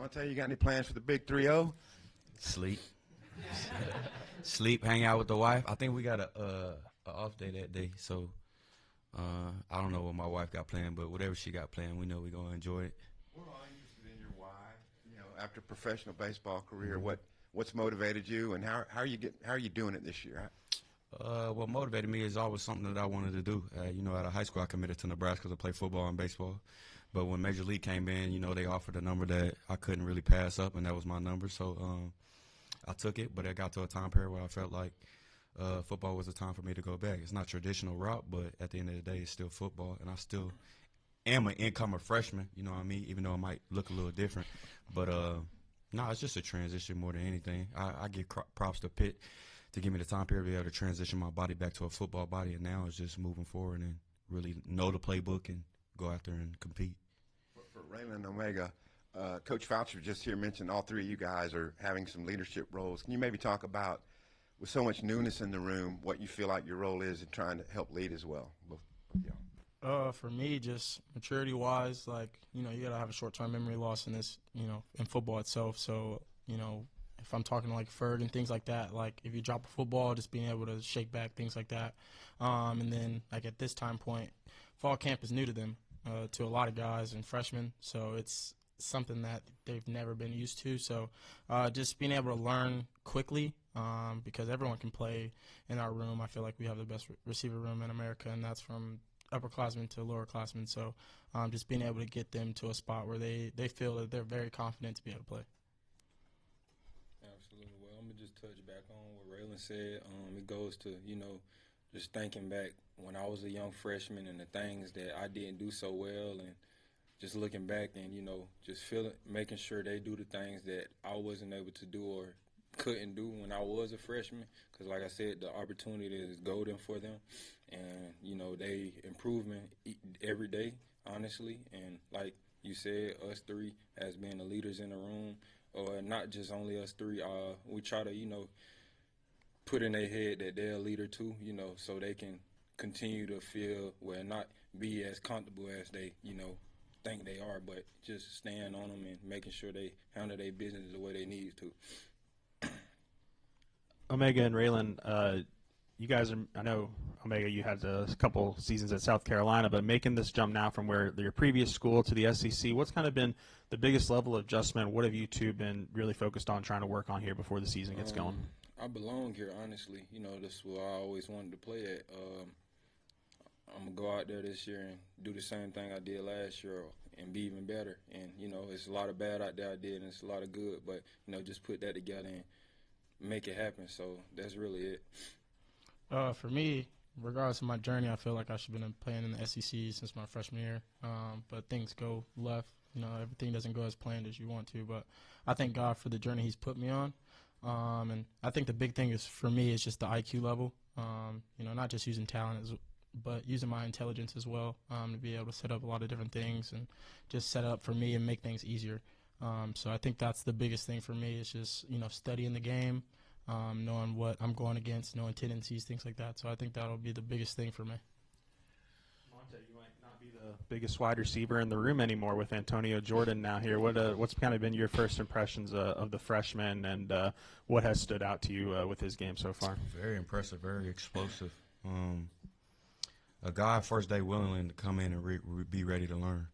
Monte, you got any plans for the big 3-0? Sleep. Sleep, hang out with the wife. I think we got a off day that day, so I don't know what my wife got planned, but whatever she got planned, we know we're going to enjoy it. We're all interested in your why. You know, after a professional baseball career, what's motivated you, and how are you doing it this year? What motivated me is always something that I wanted to do. Out of high school, I committed to Nebraska to play football and baseball. But when Major League came in, they offered a number that I couldn't really pass up, and that was my number. So I took it, but it got to a time period where I felt like football was the time for me to go back. It's not traditional route, but at the end of the day, it's still football, and I still am an incoming freshman, you know what I mean, even though it might look a little different. But, no, it's just a transition more than anything. I give props to Pitt to give me the time period to be able to transition my body back to a football body, and now it's just moving forward and really know the playbook and go out there and compete. For Raylen O'Mega, Coach Foucher just here mentioned all three of you guys are having some leadership roles. Can you maybe talk about, with so much newness in the room, what you feel like your role is in trying to help lead as well? For me, just maturity-wise, you got to have a short-term memory loss in this, in football itself. So, if I'm talking like Ferg and things like that, if you drop a football, just being able to shake back, things like that. And then, at this time point, fall camp is new to them, to a lot of guys and freshmen. So it's something that they've never been used to. So just being able to learn quickly, because everyone can play in our room. I feel like we have the best receiver room in America, and that's from upperclassmen to lowerclassmen. So just being able to get them to a spot where they feel that they're very confident to be able to play. Absolutely. Well, I'm going to just touch back on what Raylen said. It goes to, just thinking back when I was a young freshman and the things that I didn't do so well, and just looking back and, just making sure they do the things that I wasn't able to do or couldn't do when I was a freshman, because like I said, the opportunity is golden for them, and they improving every day, honestly. And like you said, us three as being the leaders in the room, or not just only us three, we try to put in their head that they're a leader too, so they can continue to feel, well, not be as comfortable as they think they are, but just staying on them and making sure they handle their business the way they need to. O'Mega and Raylen, you guys I know, O'Mega, you had a couple seasons at South Carolina, but making this jump now from your previous school to the SEC, what's kind of been the biggest level of adjustment? What have you two been really focused on trying to work on here before the season gets going? I belong here, honestly. This is where I always wanted to play at. I'm going to go out there this year and do the same thing I did last year and be even better. And, it's a lot of bad out there I did, and it's a lot of good, but, just put that together and make it happen. So that's really it. For me, regardless of my journey, I feel like I should have been playing in the SEC since my freshman year. But things go left. Everything doesn't go as planned as you want to. But I thank God for the journey He's put me on. And I think the big thing is for me is just the IQ level. Not just using talent, but using my intelligence as well, to be able to set up a lot of different things and just set up for me and make things easier. So I think that's the biggest thing for me is just, studying the game, knowing what I'm going against, knowing tendencies, things like that. So I think that'll be the biggest thing for me. Monte, you might not be the biggest wide receiver in the room anymore with Antonio Jordan now here. What's kind of been your first impressions of the freshman, and what has stood out to you with his game so far? Very impressive, very explosive. A guy first day willing to come in and be ready to learn.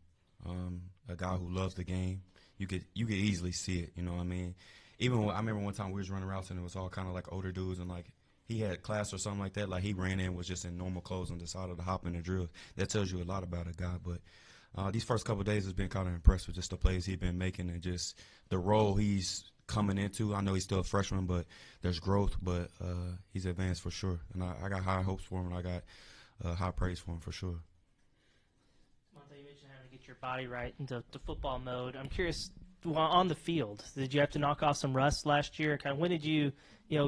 A guy who loves the game. You could easily see it, you know what I mean? Even I remember one time we was running routes and it was all kind of like older dudes, and he had class or something like that. He ran in, was just in normal clothes and decided to hop in the drill. That tells you a lot about a guy. But these first couple of days has been kind of impressive, just the plays he's been making and just the role he's coming into. I know he's still a freshman, but there's growth. But he's advanced for sure, and I got high hopes for him, and I got high praise for him for sure. Monte, you mentioned having to get your body right into football mode. I'm curious, on the field, did you have to knock off some rust last year? Kind of when did you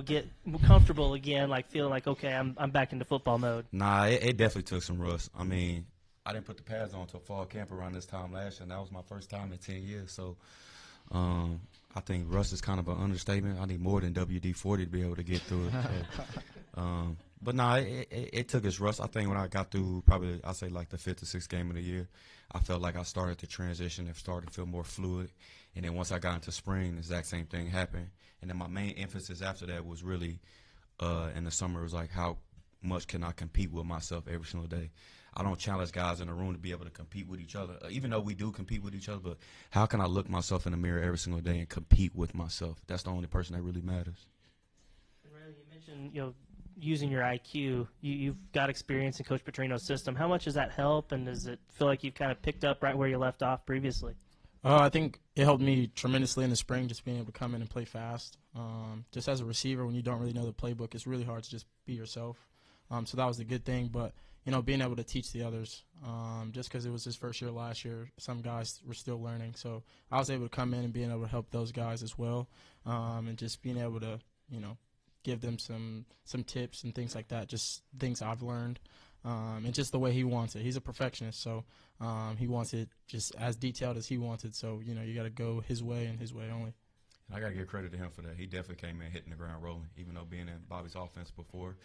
get comfortable again, feeling like, okay, I'm back into football mode? Nah, it definitely took some rust. I mean, I didn't put the pads on until fall camp around this time last year, and that was my first time in 10 years. So I think rust is kind of an understatement. I need more than WD-40 to be able to get through it. So, but no, it took its rust. I think when I got through probably, I'd say like the 5th or 6th game of the year, I felt like I started to transition and started to feel more fluid. And then once I got into spring, the exact same thing happened. And then my main emphasis after that was really in the summer was like how much can I compete with myself every single day. I don't challenge guys in the room to be able to compete with each other, even though we do compete with each other, but how can I look myself in the mirror every single day and compete with myself? That's the only person that really matters. And Riley, you mentioned, using your IQ. You've got experience in Coach Petrino's system. How much does that help, and does it feel like you've kind of picked up right where you left off previously? I think it helped me tremendously in the spring, just being able to come in and play fast. Just as a receiver, when you don't really know the playbook, it's really hard to just be yourself. So that was the good thing. But, being able to teach the others, just because it was his first year last year, some guys were still learning. So I was able to come in and being able to help those guys as well, and just being able to, give them some tips and things like that, just things I've learned. And just the way he wants it. He's a perfectionist, so he wants it just as detailed as he wants it. So, you got to go his way and his way only. And I got to give credit to him for that. He definitely came in hitting the ground rolling, even though being in Bobby's offense before,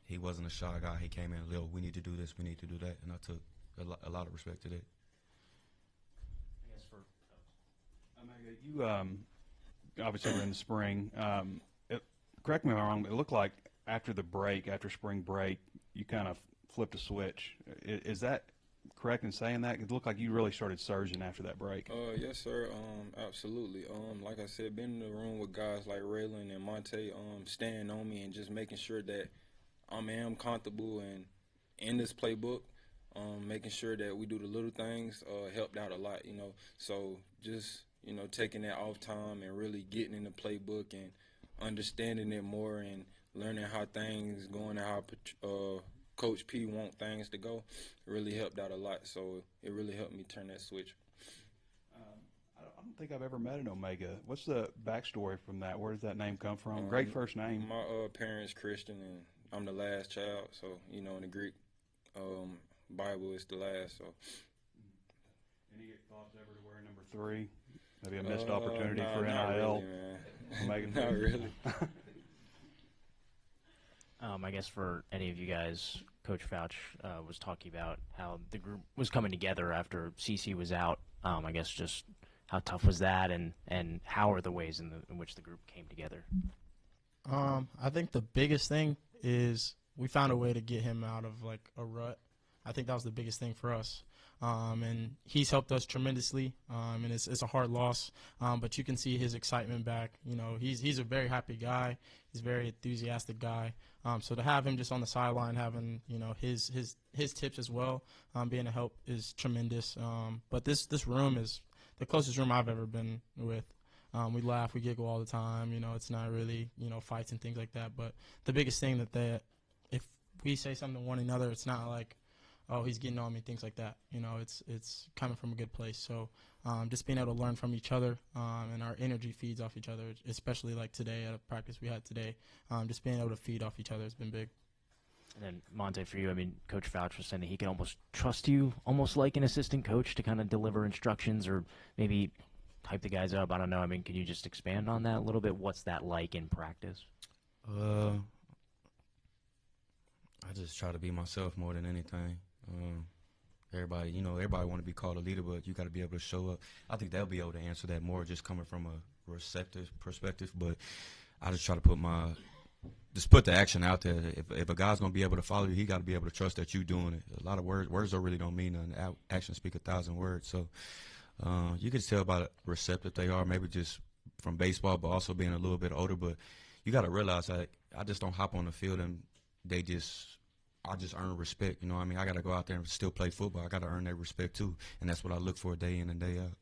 he wasn't a shy guy. He came in, Lil, we need to do this, we need to do that, and I took a lot of respect to that. I guess Omega, you obviously were in the spring. Correct me if I'm wrong, it looked like after spring break, you kind of flipped a switch. Is that correct in saying that? It looked like you really started surging after that break. Yes, sir. Absolutely. Like I said, been in the room with guys like Raylen and Monte, staying on me and just making sure that I am comfortable and in this playbook. Making sure that we do the little things helped out a lot, So just, taking that off time and really getting in the playbook and understanding it more and learning how things going and how Coach P want things to go really helped out a lot. So it really helped me turn that switch. I don't think I've ever met an Omega. What's the backstory from that? Where does that name come from? Great first name. My parents Christian, and I'm the last child. So, in the Greek Bible, it's the last. So, any thoughts ever to wear number 3? Maybe a missed opportunity for NIL. Not really, man. Not really. I guess for any of you guys, Coach Fouch was talking about how the group was coming together after CC was out. I guess just how tough was that, and how are the ways in which the group came together? I think the biggest thing is we found a way to get him out of like a rut. I think that was the biggest thing for us. And he's helped us tremendously, and it's a hard loss, but you can see his excitement back. He's a very happy guy. He's a very enthusiastic guy. So to have him just on the sideline, having his tips as well, being a help is tremendous. But this room is the closest room I've ever been with. We laugh, we giggle all the time. It's not really fights and things like that. But the biggest thing that if we say something to one another, it's not like, oh, he's getting on me, things like that. It's coming from a good place. So just being able to learn from each other, and our energy feeds off each other, especially like today at a practice we had today. Just being able to feed off each other has been big. And then, Monte, for you, Coach Fouch was saying that he can almost trust you, almost like an assistant coach, to kind of deliver instructions or maybe hype the guys up. I don't know. Can you just expand on that a little bit? What's that like in practice? I just try to be myself more than anything. Everybody want to be called a leader, but you got to be able to show up. I think they'll be able to answer that more just coming from a receptive perspective, but I just try to put the action out there. If a guy's going to be able to follow you, he got to be able to trust that you doing it. A lot of words don't really don't mean nothing. Actions speak 1,000 words. So you can tell by receptive they are, maybe just from baseball, but also being a little bit older. But you got to realize that I just don't hop on the field and I just earn respect. I got to go out there and still play football. I got to earn their respect too, and that's what I look for day in and day out.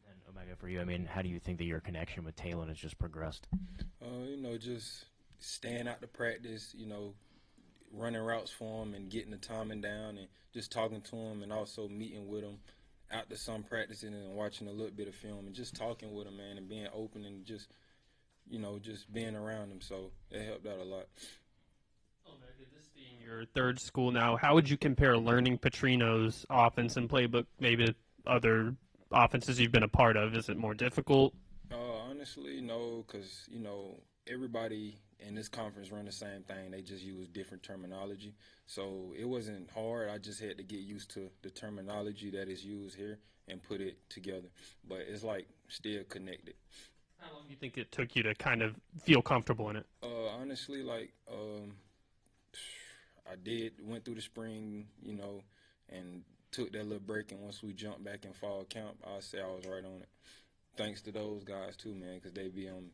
And Omega, for you, how do you think that your connection with Talon has just progressed? Just staying out to practice, running routes for him and getting the timing down and just talking to him and also meeting with him after some practicing and watching a little bit of film and just talking with him, man, and being open and just being around him. So it helped out a lot. This being your third school now, how would you compare learning Petrino's offense and playbook maybe to other offenses you've been a part of? Is it more difficult? Honestly, no, because, everybody in this conference run the same thing. They just use different terminology. So it wasn't hard. I just had to get used to the terminology that is used here and put it together. But it's like still connected. How long do you think it took you to kind of feel comfortable in it? Honestly, I went through the spring, and took that little break. And once we jumped back in fall camp, I'll say I was right on it. Thanks to those guys too, man, because they be on me.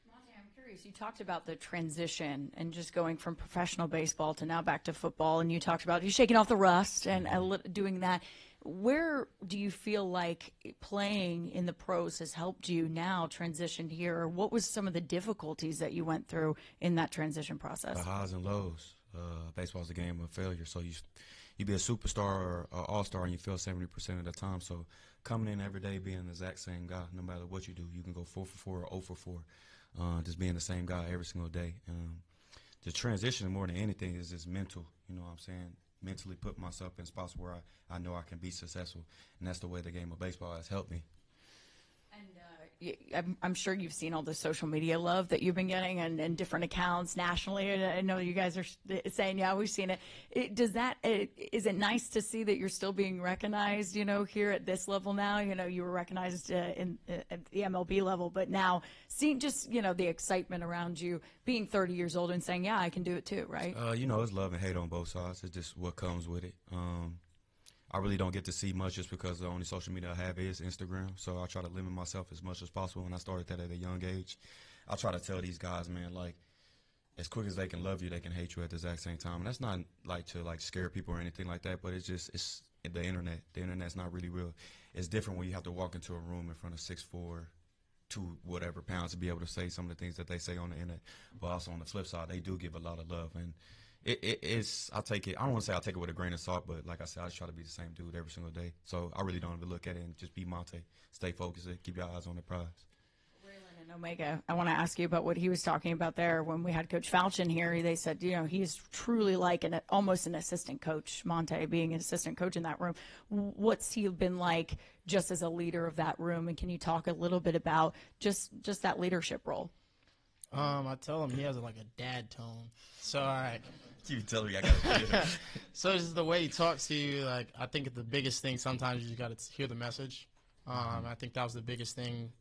Monte, I'm curious. You talked about the transition and just going from professional baseball to now back to football, and you talked about you shaking off the rust and doing that. Where do you feel like playing in the pros has helped you now transition here? Or what was some of the difficulties that you went through in that transition process? The highs and lows. Baseball's a game of failure, so you be a superstar or an all-star and you fail 70% of the time. So coming in every day being the exact same guy, no matter what you do, you can go 4 for 4 or 0 for 4. Just being the same guy every single day. The transition more than anything is just mental. You know what I'm saying? Mentally put myself in spots where I know I can be successful, and that's the way the game of baseball has helped me. And I'm sure you've seen all the social media love that you've been getting and different accounts nationally. And I know you guys are saying, yeah, we've seen it. Is it nice to see that you're still being recognized, here at this level now? You were recognized at the MLB level, but now seeing just, the excitement around you being 30 years old and saying, yeah, I can do it too, right? It's love and hate on both sides. It's just what comes with it. I really don't get to see much just because the only social media I have is Instagram. So I try to limit myself as much as possible, and I started that at a young age. I try to tell these guys, man, as quick as they can love you, they can hate you at the exact same time. And that's not to scare people or anything like that, but it's the internet. The internet's not really real. It's different when you have to walk into a room in front of 6'4", 2 whatever pounds to be able to say some of the things that they say on the internet. But also on the flip side, they do give a lot of love. And I'll take it. I don't want to say I'll take it with a grain of salt, but like I said, I just try to be the same dude every single day. So I really don't even look at it and just be Monte. Stay focused. Keep your eyes on the prize. Raylen and O'Mega, I want to ask you about what he was talking about there when we had Coach Fouch in here. They said, he's truly like almost an assistant coach, Monte being an assistant coach in that room. What's he been like just as a leader of that room? And can you talk a little bit about just that leadership role? I tell him he has a dad tone. So You tell me I got to So it's just the way he talks to you. I think the biggest thing sometimes you got to hear the message. I think that was the biggest thing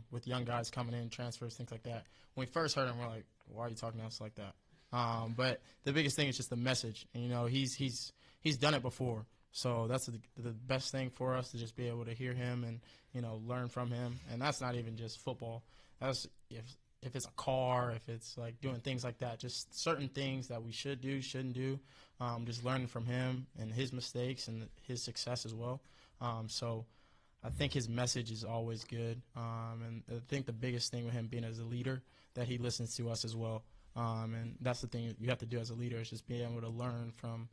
with young guys coming in, transfers, things like that. When we first heard him, we're like, why are you talking to us like that? But the biggest thing is just the message. And, he's done it before. So that's the best thing for us to just be able to hear him and, learn from him. And that's not even just football. That's if it's a car, if it's doing things like that, just certain things that we should do, shouldn't do, just learning from him and his mistakes and his success as well. So I think his message is always good. And I think the biggest thing with him being as a leader, that he listens to us as well. And that's the thing you have to do as a leader, is just being able to learn from,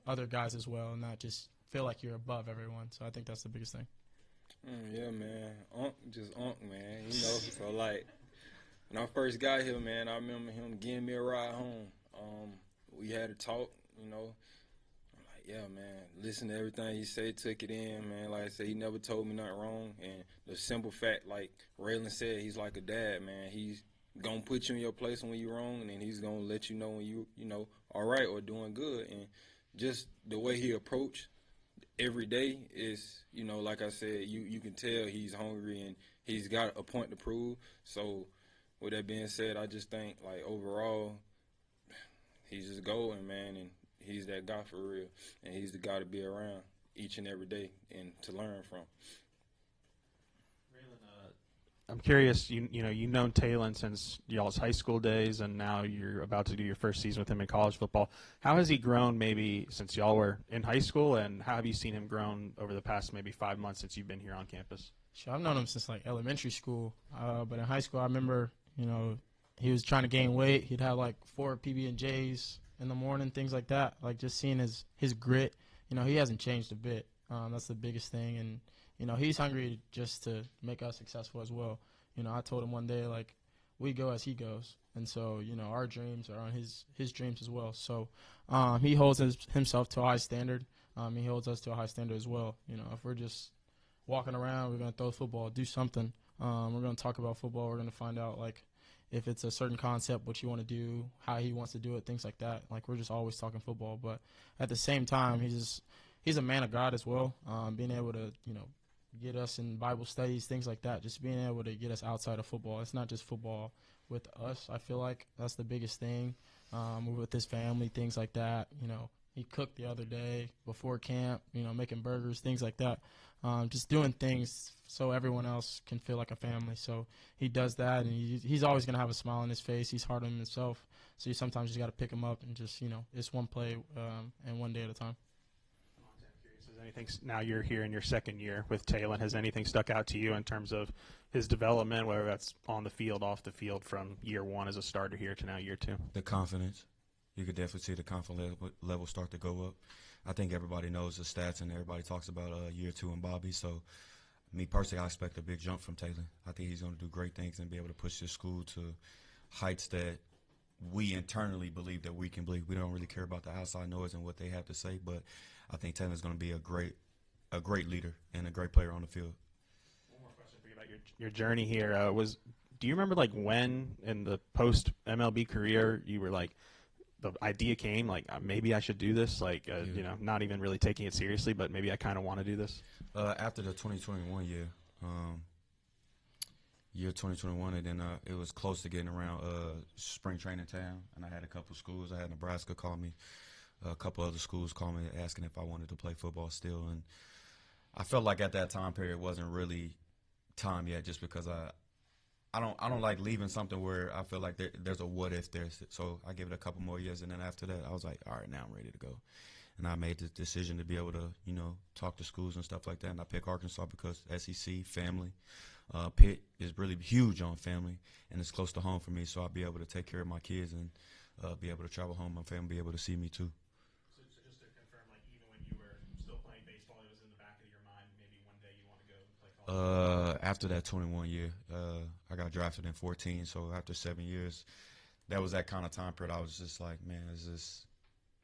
other guys as well, and not just feel like you're above everyone. So I think that's the biggest thing. Yeah, man. Unc, man. So when I first got here, man, I remember him giving me a ride home. We had a talk, I'm like, yeah, man, listen to everything he said, took it in, man. Like I said, he never told me nothing wrong. And the simple fact, like Raylen said, he's like a dad, man. He's going to put you in your place when you're wrong, and then he's going to let you know when you all right or doing good. And just the way he approached every day is, like I said, you can tell he's hungry and he's got a point to prove. So with that being said, I just think, overall, he's just golden, man, and he's that guy for real. And he's the guy to be around each and every day and to learn from. I'm curious, you've known Talon since y'all's high school days, and now you're about to do your first season with him in college football. How has he grown maybe since y'all were in high school, and how have you seen him grown over the past maybe 5 months since you've been here on campus? Sure, I've known him since elementary school, but in high school I remember, he was trying to gain weight. He'd have 4 PB&Js in the morning, things like that. Just seeing his grit, he hasn't changed a bit. That's the biggest thing, and he's hungry just to make us successful as well. I told him one day, we go as he goes. And so, our dreams are on his dreams as well. So he holds himself to a high standard. He holds us to a high standard as well. You know, if we're just walking around, we're going to throw the football, do something. We're going to talk about football. We're going to find out, like, if it's a certain concept, what you want to do, how he wants to do it, things like that. Like, we're just always talking football. But at the same time, he's a man of God as well. Being able to, you know, get us in Bible studies, things like that, just being able to get us outside of football. It's not just football with us. I feel like that's the biggest thing with his family, things like that. You know, he cooked the other day before camp, you know, making burgers, things like that. Just doing things so everyone else can feel like a family. So he does that, and he's always going to have a smile on his face. He's hard on himself. So you sometimes just got to pick him up and just, you know, it's one play and one day at a time. Anything, now you're here in your second year with Talon, has anything stuck out to you in terms of his development, whether that's on the field, off the field, from year one as a starter here to now year two? The confidence. You could definitely see the confidence level start to go up. I think everybody knows the stats and everybody talks about year two and Bobby. So, me personally, I expect a big jump from Talon. I think he's going to do great things and be able to push this school to heights that we internally believe that we can believe. We don't really care about the outside noise and what they have to say, but I think Taylor's going to be a great leader and a great player on the field. One more question for you about your journey here. Do you remember, like, when in the post MLB career you were like, the idea came, like, maybe I should do this, like, you know, not even really taking it seriously, but maybe I kind of want to do this? After the 2021 year, year 2021, and then it was close to getting around spring training time, and I had a couple schools. I had Nebraska call me. A couple other schools called me asking if I wanted to play football still, and I felt like at that time period it wasn't really time yet, just because I don't like leaving something where I feel like there's a what if there. So I gave it a couple more years, and then after that I was like, all right, now I'm ready to go. And I made the decision to be able to, you know, talk to schools and stuff like that. And I picked Arkansas because SEC, family. Pitt is really huge on family, and it's close to home for me, so I'll be able to take care of my kids and be able to travel home. My family be able to see me too. So just to confirm, like, even when you were still playing baseball, it was in the back of your mind, maybe one day you want to go play college? After that 21 year, I got drafted in 14, so after 7 years, that was that kind of time period. I was just like, man,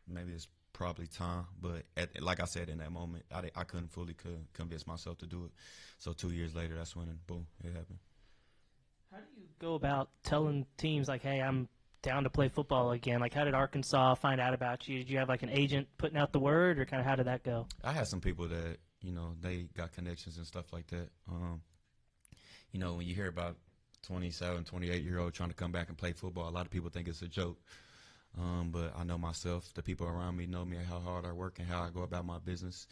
maybe it's probably time. But like I said, in that moment, I couldn't fully convince myself to do it. So 2 years later, that's when, boom, it happened. How do you go about telling teams, like, hey, I'm down to play football again? Like, how did Arkansas find out about you? Did you have, like, an agent putting out the word, or kind of how did that go? I had some people that, you know, they got connections and stuff like that. You know, when you hear about 27, 28-year-old trying to come back and play football, a lot of people think it's a joke. But I know myself, the people around me know me, how hard I work and how I go about my business.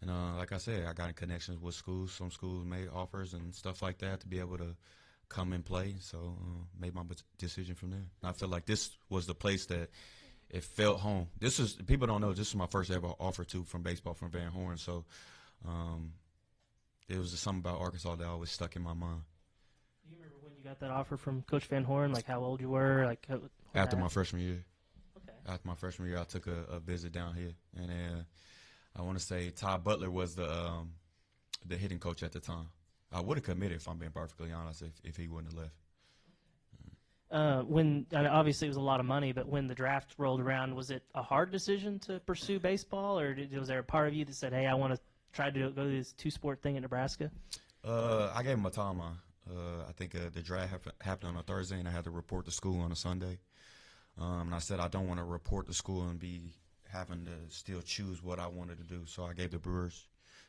And like I said, I got in connections with schools. Some schools made offers and stuff like that to be able to come and play. So made my decision from there. And I feel like this was the place that it felt home. People don't know, this is my first ever offer from baseball from Van Horn. So it was just something about Arkansas that always stuck in my mind. Do you remember when you got that offer from Coach Van Horn, like how old you were? Like After my freshman year. Okay. After my freshman year, I took a visit down here. And then I want to say Todd Butler was the hitting coach at the time. I would have committed, if I'm being perfectly honest, if he wouldn't have left. When obviously it was a lot of money, but when the draft rolled around, was it a hard decision to pursue baseball, or was there a part of you that said, hey, I want to try to go to this two-sport thing in Nebraska? I gave him a timeline. I think the draft happened on a Thursday, and I had to report to school on a Sunday. And I said I don't want to report to school and be having to still choose what I wanted to do. So I gave the Brewers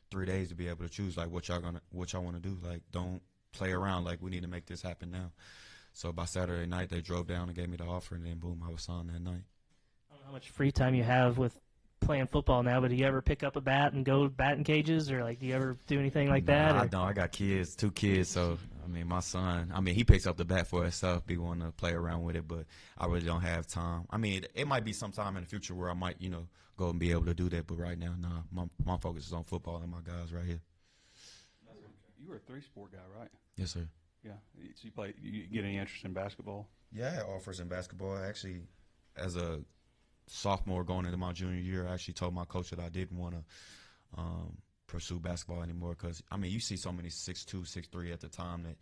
3 days to be able to choose, like, what y'all want to do. Like, don't play around. Like, we need to make this happen now. So by Saturday night, they drove down and gave me the offer, and then boom, I was signed that night. I don't know how much free time you have with playing football now, but do you ever pick up a bat and go batting cages, or, like, do you ever do anything like that? I don't. I got kids, 2 kids, so I mean, my son, he picks up the bat for himself, be wanting to play around with it, but I really don't have time. I mean, it might be sometime in the future where I might, go and be able to do that, but right now, nah, my focus is on football and my guys right here. You were a 3-sport guy, right? Yes, sir. Yeah. So you get any interest in basketball? Yeah, I had offers in basketball. Actually, as a sophomore going into my junior year, I actually told my coach that I didn't want to pursue basketball anymore because, you see so many 6'2", 6'3" at the time that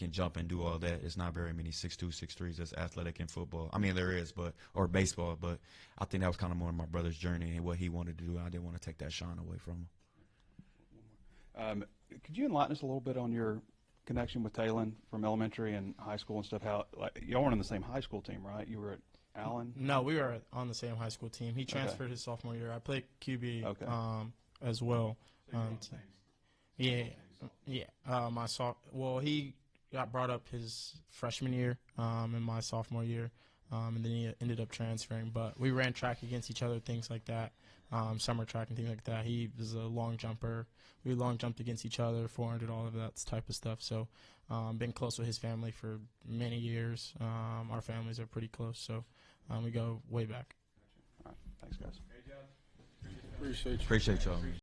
can jump and do all that. It's not very many 6'2", 6'3s that's athletic in football. I mean, there is, or baseball, but I think that was kind of more of my brother's journey and what he wanted to do. I didn't want to take that shine away from him. Could you enlighten us a little bit on your connection with Taylon from elementary and high school and stuff? How, like, y'all weren't on the same high school team, right? You were at Allen? No, we were on the same high school team. He transferred his sophomore year. I played QB as well. He got brought up his freshman year and my sophomore year, and then he ended up transferring. But we ran track against each other, things like that, summer track and things like that. He was a long jumper. We long jumped against each other, 400, all of that type of stuff. So been close with his family for many years. Our families are pretty close, so we go way back. All right. Thanks, guys. Appreciate you. Appreciate y'all.